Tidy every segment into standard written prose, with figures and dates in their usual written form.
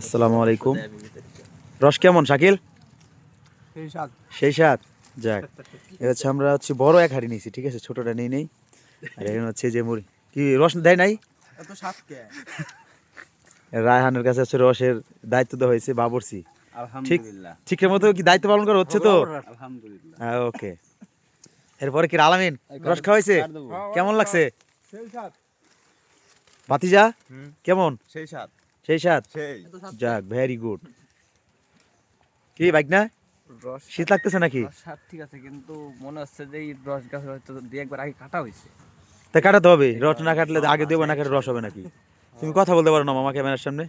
আসসালামু আলাইকুম। রস কেমন শাকিল? সেই স্বাদ। যাক, এ হচ্ছে আমরা বড় এক হাঁড়ি নিয়েছি, ঠিক আছে, ছোটটা নেই নেই। আর এখানে হচ্ছে যে মুড়ি কি রস দেয় নাই, এত স্বাদ কে? রায়হানের কাছে হচ্ছে রসের দায়িত্ব দেওয়া হয়েছে বাবুর্চি। ঠিক আলহামদুলিল্লাহ। ঠিকের মতো কি দায়িত্ব পালন করা হচ্ছে তো? আলহামদুলিল্লাহ। হ্যাঁ, ওকে। এরপরে কি আলামিন রস খাওয়াইছে? কেমন লাগছে সেই স্বাদ। ভাতিজা? কেমন? সেই স্বাদ। সেই স্বাদ। সেই যাক, ভেরি গুড। কি বাইক না রস শীত লাগতেছে নাকি? রস স্বাদ ঠিক আছে, কিন্তু মনে হচ্ছে যে এই রস গাছ হয়তো দুই একবার আগে কাটা হয়েছে। তা কাটাতে হবে, রস না কাটলে আগে দেবো না কাটলে রস হবে নাকি? তুমি কথা বলতে পারো না মামা ক্যামেরার সামনে?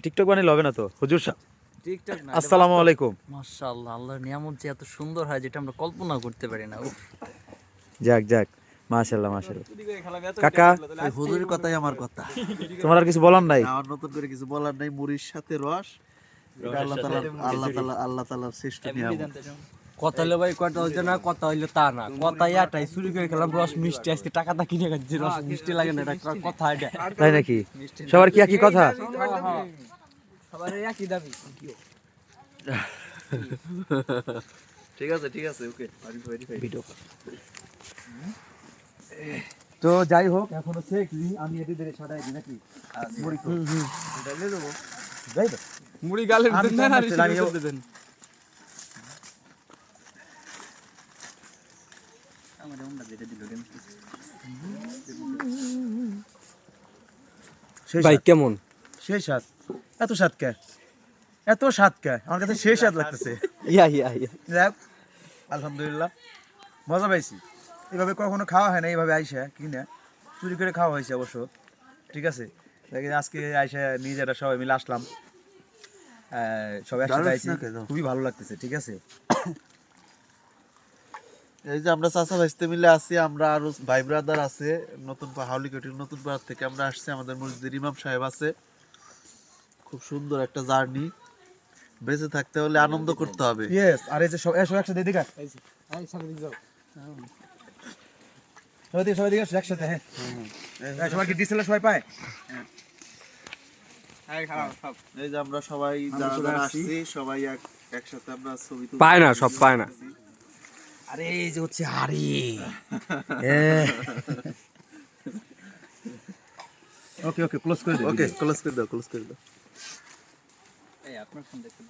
টিকটক বানাইলে হবে না তো। হুজুর সাহেব, টিকটক না, আসসালামু আলাইকুম। মাশাআল্লাহ, আল্লাহর নিয়ামত যে এত সুন্দর হয় যেটা আমরা কল্পনা করতে পারি না। উফ, যাক যাক, মাশাআল্লাহ মাশাআল্লাহ। কাকা, ওই হুজুরের কথাই আমার কথা। তোমার আর কিছু বলার নাই? আমার নতুন করে কিছু বলার নাই। মুড়ির সাথে রস, এটা আল্লাহ তাআলার শ্রেষ্ঠ নিয়ামত। কথা হইলো ভাই, কথা হইতো না, কথা হইলো তা না, কথা ইয়াটাই চুরি করে খেলাম রস মিষ্টি, আজকে টাকাটা কিনে খাচ্ছি, রস মিষ্টি লাগে না, এটা কথা এটা। তাই নাকি? সবার কি একই কথা? সবার একই দাবি। ঠিক আছে, ওকে। তো যাই হোক, এখন হচ্ছে কি আমি এদের সাটাই দিই নাকি মুড়ি তো ডালে দেবো, যাই তো মুড়ি গালের আমি দেন না, আর তো লাগিয়ে ইসে দেন। ভাই কেমন? সেই স্বাদ। এত স্বাদ কে? এত স্বাদ কে? আমার কাছে সেই স্বাদ লাগতেছে। ইয়া যাক, আলহামদুলিল্লাহ, মজা পাইছি। এভাবে কখনো খাওয়া হয় না, এইভাবে আইসা কিনা চুরি করে খাওয়া হয়েছে অবশ্য, ঠিক আছে। দেখি আজকে আইসা নিজেরা সবাই মিলে আসলাম, সবাই একসাথে আইছি, খুবই ভালো লাগতেছে, ঠিক আছে। এই যে আমরা চাচা ভাইস্তে মিলে আছি, আমরা আরো ভাই ব্রাদার আছে, নতুন হাউলিকটির নতুন পাড়া থেকে আমরা আসছি। আমাদের মসজিদের ইমাম সাহেব আছে। খুব সুন্দর একটা জার্নি। বেঁচে থাকতে হলে আনন্দ করতে হবে। ইয়েস, আর এই যে সবাই একসাথে দিকে সবাই দিকে একসাথে, হ্যাঁ। সবাই কি ডিসেল সবাই পায়? এই যে আমরা সবাই যারা যারা আসছি, সবাই একসাথে আমরা ছবি তুলতে পায় না, সব পায় না। আরে এই যে হচ্ছে হাড়ি। ওকে ওকে, ক্লোজ করে দিই। ওকে, ক্লোজ করে দাও। এই আপনার ফোন দেখতে